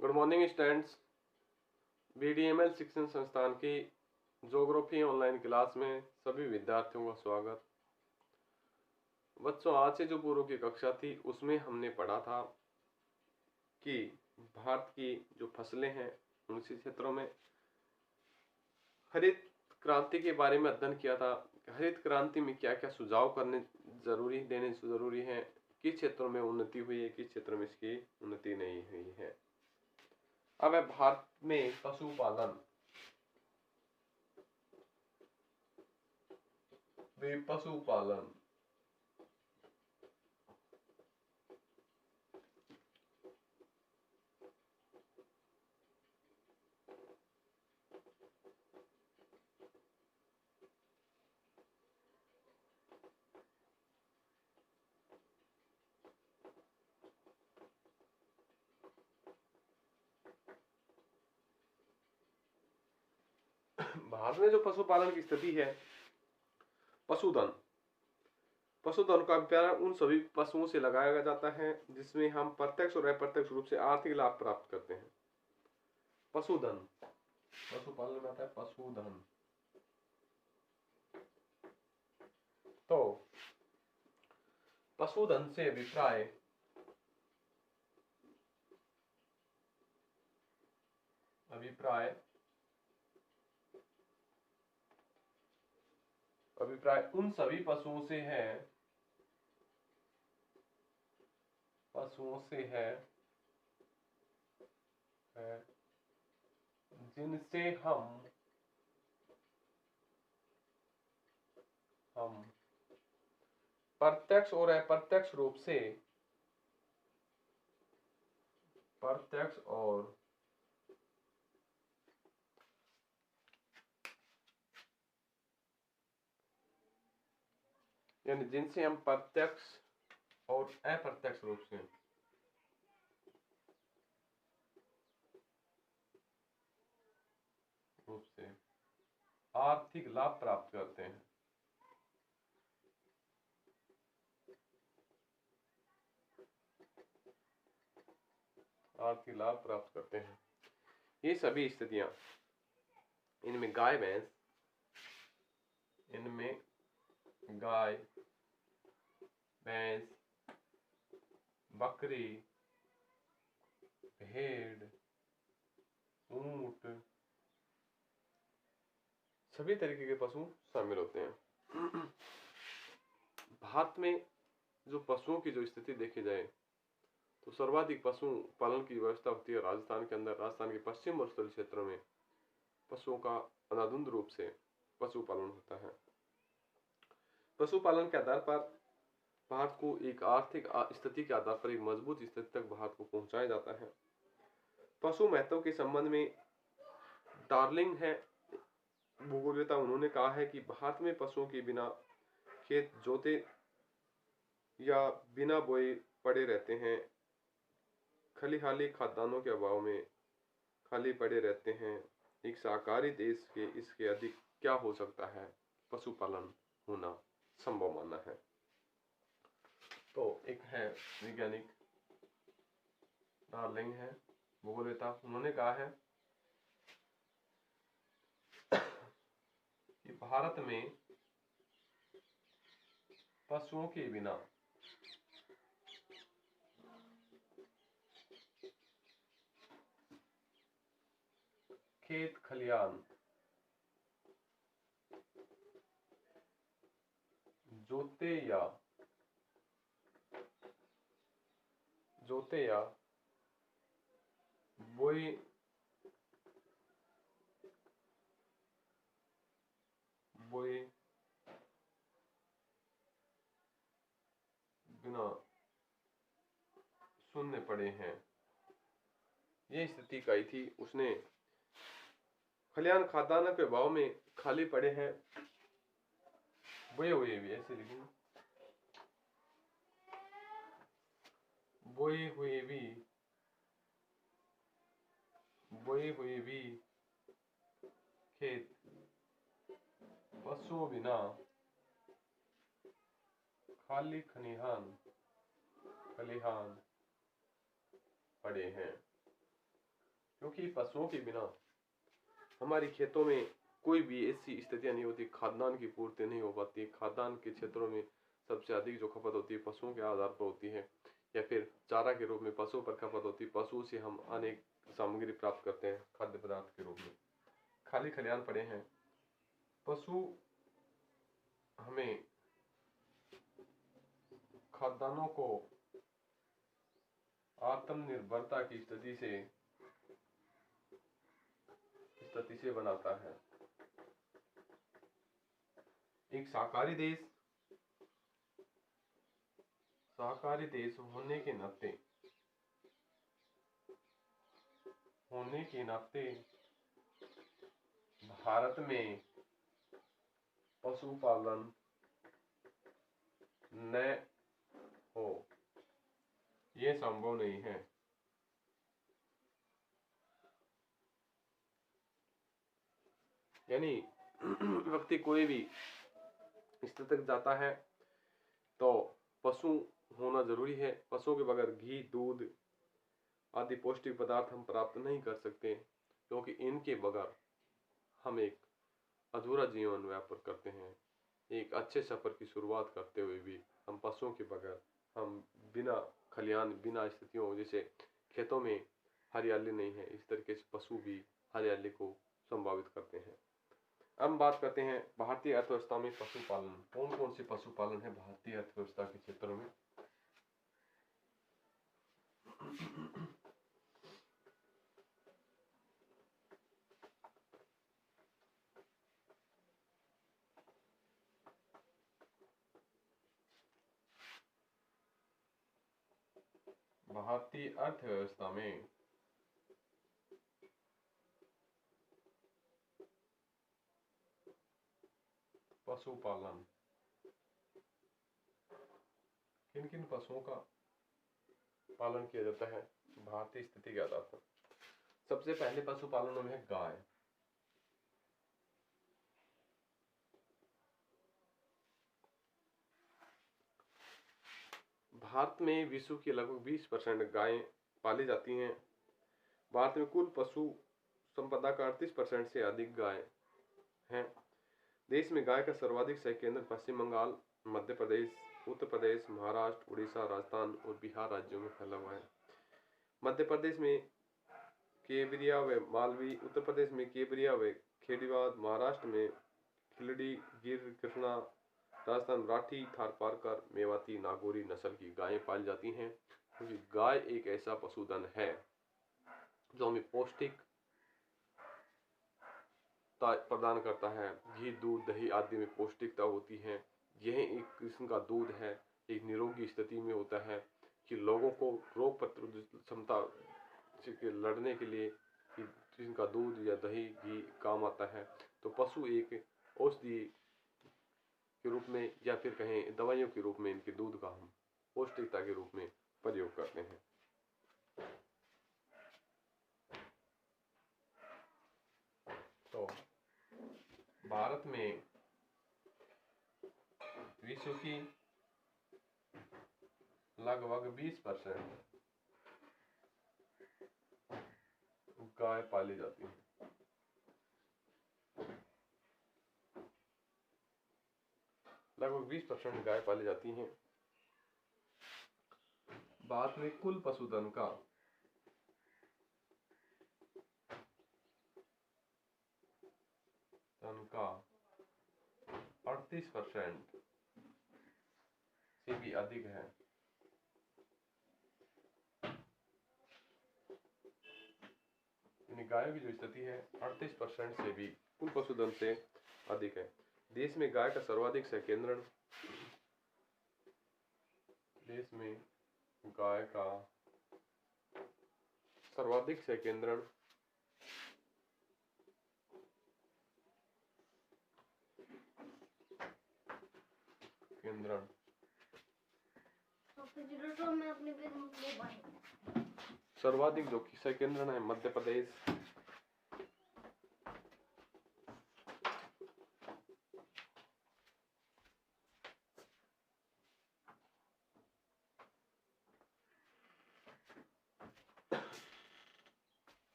Good morning students. BDML शिक्षण संस्थान की ज्योग्राफी ऑनलाइन क्लास में सभी विद्यार्थियों का स्वागत। बच्चों, आज से जो पूर्व की कक्षा थी उसमें हमने पढ़ा था कि भारत की जो फसलें हैं उनसे क्षेत्रों में हरित क्रांति के बारे में अध्ययन किया था। हरित क्रांति में क्या क्या सुझाव देने जरूरी है, किस क्षेत्रों में उन्नति हुई है, किस क्षेत्र में इसकी उन्नति नहीं हुई है। अब है भारत में पशुपालन पशुपालन भारत में जो पशुपालन की स्थिति है, पशुधन पशुधन का व्यापार उन सभी पशुओं से लगाया जाता है जिसमें हम प्रत्यक्ष और अप्रत्यक्ष रूप से आर्थिक लाभ प्राप्त करते हैं। पशुधन पशुपालन में आता है पशुधन। तो पशुधन से अभिप्राय अभिप्राय उन सभी पशुओं से है जिनसे हम प्रत्यक्ष और अप्रत्यक्ष रूप से यानी जिनसे हम प्रत्यक्ष और अप्रत्यक्ष रूप से आर्थिक लाभ प्राप्त करते हैं। आर्थिक लाभ प्राप्त करते हैं। ये सभी स्थितियां इनमें गाय भैंस, बकरी, भेड़, ऊंट, सभी तरीके के पशु शामिल होते हैं। भारत में जो पशुओं की जो स्थिति देखी जाए तो सर्वाधिक पशु पालन की व्यवस्था होती है राजस्थान के अंदर। राजस्थान के पश्चिम और उत्तरी क्षेत्रों में पशुओं का अंधाधुंध रूप से पशुपालन होता है। पशुपालन के आधार पर भारत को एक आर्थिक स्थिति के आधार पर एक मजबूत स्थिति तक भारत को पहुंचाया जाता है। पशु महत्व के संबंध में डार्लिंग है भूगोलवेता, उन्होंने कहा है कि भारत में पशुओं के बिना खेत जोते या बिना बोए पड़े रहते हैं, खलिहाली खाद्यान्नों के अभाव में खाली पड़े रहते हैं। एक शाकाहारी देश के इसके अधिक क्या हो सकता है, पशुपालन होना संभव माना है। तो एक है वैज्ञानिक डार्लिंग है भूगोलवेता, उन्होंने कहा है कि भारत में पशुओं के बिना खेत खलिहान जोते या बोए बिना शून्य पड़े हैं। ये स्थिति कही थी उसने। खलिहान खाद्यान्न के अभाव में खाली पड़े हैं, बोए हुए भी ऐसे लिखेंगे, बोए हुए भी खेत पशुओं बिना खाली खलिहान पड़े हैं। क्योंकि पशुओं के बिना हमारे खेतों में कोई भी ऐसी स्थितियां नहीं होती, खाद्यान्न की पूर्ति नहीं हो पाती। खाद्यान्न के क्षेत्रों में सबसे अधिक जो खपत होती है पशुओं के आधार पर होती है, या फिर चारा के रूप में पशुओं पर खपत होती है। पशु से हम अनेक सामग्री प्राप्त करते हैं खाद्य पदार्थ के रूप में। खाली खलिहान पड़े हैं, पशु हमें खाद्यान्नों को आत्मनिर्भरता की स्थिति से बनाता है। एक शाकाहारी देश होने के नाते भारत में पशुपालन न हो ये संभव नहीं है। यानी व्यक्ति कोई भी स्तर तक जाता है तो पशु होना जरूरी है। पशुओं के बगैर घी, दूध आदि पौष्टिक पदार्थ हम प्राप्त नहीं कर सकते, क्योंकि इनके बगैर हम एक अधूरा जीवन व्यापन करते हैं। एक अच्छे सफर की शुरुआत करते हुए भी हम पशुओं के बगैर, हम बिना खलिहान, बिना स्थितियों, जैसे खेतों में हरियाली नहीं है, इस तरीके से पशु भी हरियाली को संभावित करते हैं। अब बात करते हैं भारतीय अर्थव्यवस्था में पशुपालन। कौन कौन से पशुपालन है भारतीय अर्थव्यवस्था के क्षेत्रों में? भारतीय अर्थव्यवस्था में पशुपालन, किन किन पशुओं का पालन किया जाता है भारतीय स्थिति के आधार पर? सबसे पहले पशुपालन में है गाय। भारत में विश्व की लगभग 20% गायें पाली जाती हैं। भारत में कुल पशु संपदा का 38% से अधिक गाय हैं। देश में गाय का सर्वाधिक सहकेंद्र पश्चिम बंगाल, मध्य प्रदेश, उत्तर प्रदेश, महाराष्ट्र, उड़ीसा, राजस्थान और बिहार राज्यों में फैला हुआ है। मध्य प्रदेश में केवरिया व मालवी, उत्तर प्रदेश में केवरिया व खेड़ीवाद, महाराष्ट्र में खिलड़ी, गिर, कृष्णा, राजस्थान राठी, थारपारकर, मेवाती, नागौरी नस्ल की गायें पाली जाती हैं। क्योंकि गाय एक ऐसा पशुधन है जो हमें पौष्टिक प्रदान करता है। घी, दूध, दही आदि में पौष्टिकता होती है। यह एक किस्म का दूध है, एक निरोगी स्थिति में होता है कि लोगों को रोग प्रतिरोधक क्षमता से लड़ने के लिए जिनका दूध या दही, घी काम आता है। तो पशु एक औषधि के रूप में, या फिर कहें दवाइयों के रूप में, इनके दूध का हम पौष्टिकता के रूप में प्रयोग करते हैं। तो भारत में विश्व की लगभग 20% गाय पाली जाती है। लगभग 20% गाय पाली जाती हैं। भारत में कुल पशुधन का 38% से भी अधिक है। गायों की जो स्थिति है 38% से भी कुल पशुधन से अधिक है। देश में गाय का सर्वाधिक सहकेंद्रण, देश में गाय का सर्वाधिक सहकेंद्रण सर्वाधिक जो सहकेंद्रण है मध्य प्रदेश,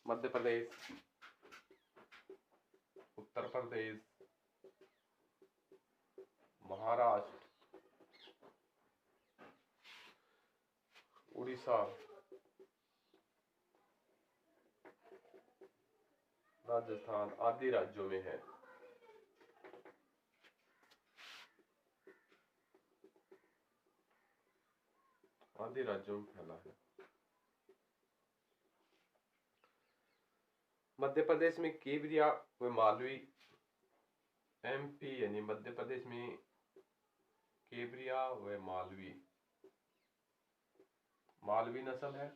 मध्य प्रदेश, उत्तर प्रदेश, महाराष्ट्र, उड़ीसा, राजस्थान आदि राज्यों में है। आदि राज्यों में फैला है। मध्य प्रदेश में केवड़िया व मालवी, एमपी यानी मध्य प्रदेश में केवड़िया व मालवी, मालवी नस्ल है,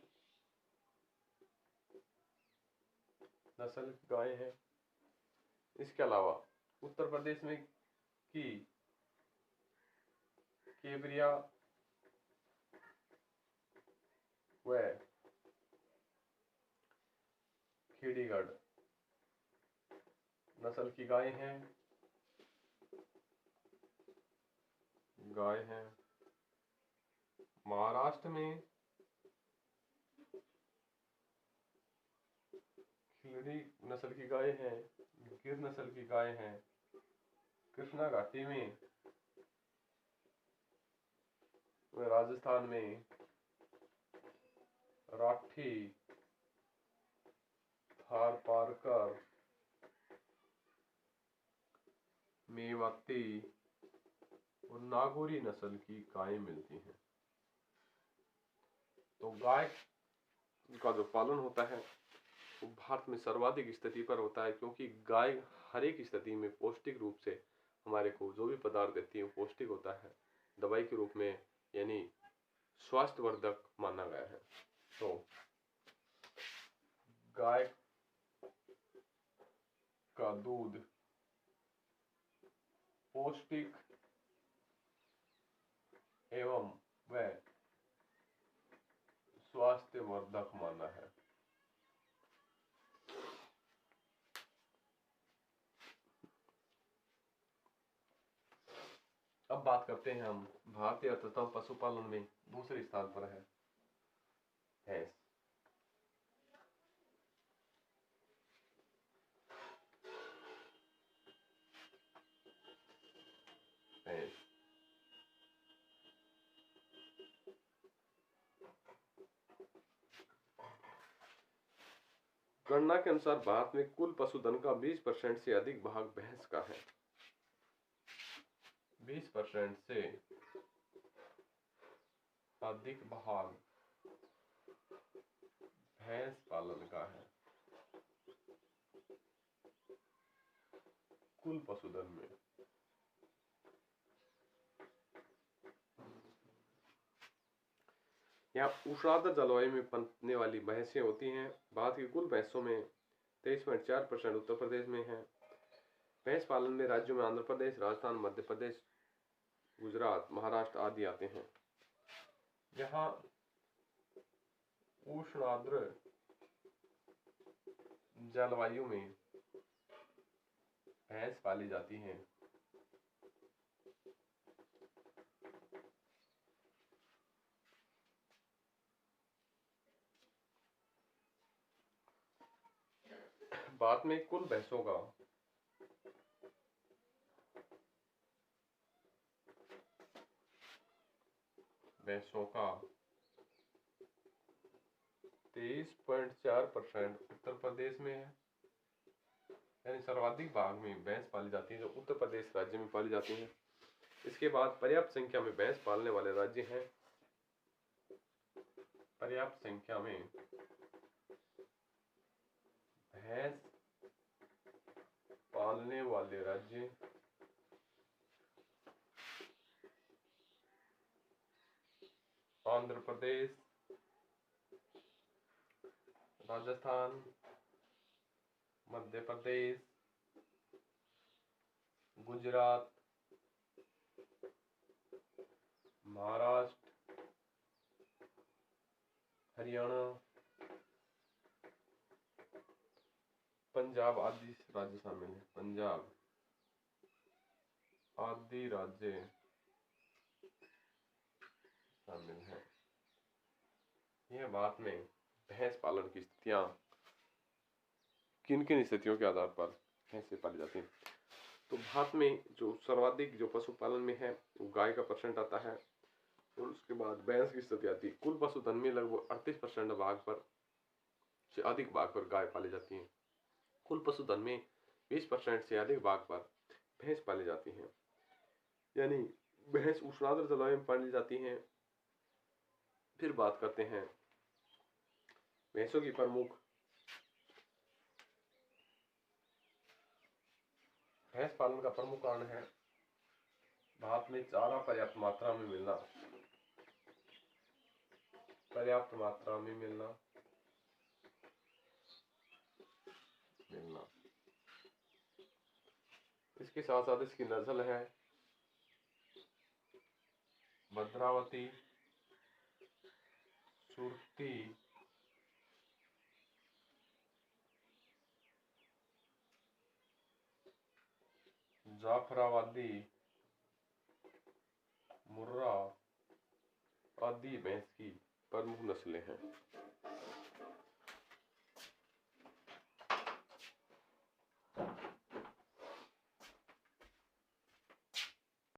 नस्ल गाय है। इसके अलावा उत्तर प्रदेश में की केवड़िया व खेड़ीगढ़ नस्ल की गाय हैं, महाराष्ट्र में खेड़ी नस्ल की गाय हैं, गिर नस्ल की गाय हैं। कृष्णा घाटी में व राजस्थान में राठी, थारपारकर, मेवाती और नागौरी नस्ल की गायें मिलती हैं। तो गाय का जो पालन होता है वो भारत में सर्वाधिक स्थिति पर होता है, क्योंकि गाय हर एक स्थिति में पौष्टिक रूप से हमारे को जो भी पदार्थ देती है वो पौष्टिक होता है, दवाई के रूप में, यानी स्वास्थ्यवर्धक माना गया है। तो गाय का दूध पौष्टिक एवं वह स्वास्थ्यवर्धक माना है। अब बात करते हैं हम भारतीय अर्थव्यवस्था पशुपालन में दूसरे स्थान पर है भैंस। भैंस गणना के अनुसार भारत में कुल पशुधन का 20% से अधिक भाग भैंस का है। 20% से अधिक भाग भैंस पालन का है कुल पशुधन में। यहाँ उष्णार्द्र जलवायु में पनपने वाली भैंसें होती हैं। भारत की कुल भैंसों में 23.4% उत्तर प्रदेश में है। भैंस पालन में राज्यों में आंध्र प्रदेश, राजस्थान, मध्य प्रदेश, गुजरात, महाराष्ट्र आदि आते हैं। यहाँ उष्णार्द्र जलवायु में भैंस पाली जाती हैं। भारत में कुल भैंसों का 23.4% उत्तर प्रदेश में है, यानी सर्वाधिक भाग में भैंस पाली जाती है जो उत्तर प्रदेश राज्य में पाली जाती है। इसके बाद पर्याप्त संख्या में भैंस पालने वाले राज्य हैं। पर्याप्त संख्या में भैंस पालने वाले राज्य आंध्र प्रदेश, राजस्थान, मध्य प्रदेश, गुजरात, महाराष्ट्र, हरियाणा, पंजाब आदि राज्य शामिल हैं। पंजाब आदि राज्य शामिल हैं। यह भारत में भैंस पालन की स्थितियां किन किन स्थितियों के आधार पर भैंसें पाली जाती हैं? तो भारत में जो सर्वाधिक जो पशुपालन में है वो गाय का परसेंट आता है, और उसके बाद भैंस की स्थिति आती है। कुल पशुधन में लगभग 38% भाग पर से अधिक भाग पर गाय पाली जाती है। कुल पशुधन में 20% से अधिक भाग पर भैंस पाली जाती है। यानी भैंस उष्णार्द्र जलवायु में पाली जाती हैं। फिर बात करते हैं भैंसों की प्रमुख। भैंस पालन का प्रमुख कारण है भारत में चारा पर्याप्त मात्रा में मिलना। पर्याप्त मात्रा में मिलना इसके साथ साथ इसकी नस्ल है भद्रावती, सुरती, जाफराबादी, मुर्रा आदि भैंस की प्रमुख नस्लें हैं।